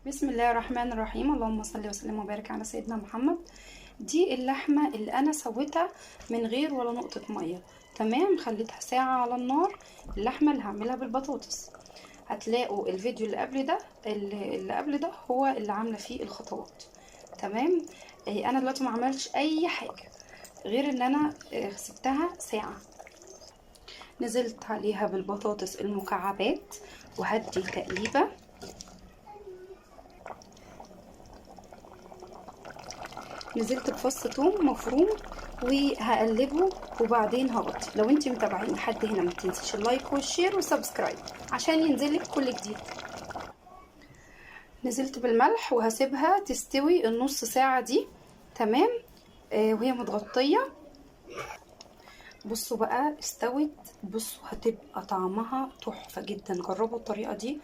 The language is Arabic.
بسم الله الرحمن الرحيم. اللهم صل وسلم وبارك على سيدنا محمد. دي اللحمة اللي انا سويتها من غير ولا نقطة مية. تمام، خليتها ساعة على النار. اللحمة اللي هعملها بالبطاطس، هتلاقوا الفيديو اللي قبل ده هو اللي عاملة فيه الخطوات. تمام. انا دلوقتي ما عملتش اي حاجة غير ان انا سبتها ساعة. نزلت عليها بالبطاطس المكعبات وهدي تقليبة. نزلت بفص ثوم مفروم وهقلبه وبعدين هغطي. لو انت متابعين لحد هنا ما تنسيش اللايك والشير وسبسكرايب عشان ينزلك كل جديد. نزلت بالملح وهسيبها تستوي النص ساعة دي. تمام. وهي متغطية. بصوا بقى استوت. بصوا هتبقى طعمها تحفة جدا، جربوا الطريقة دي.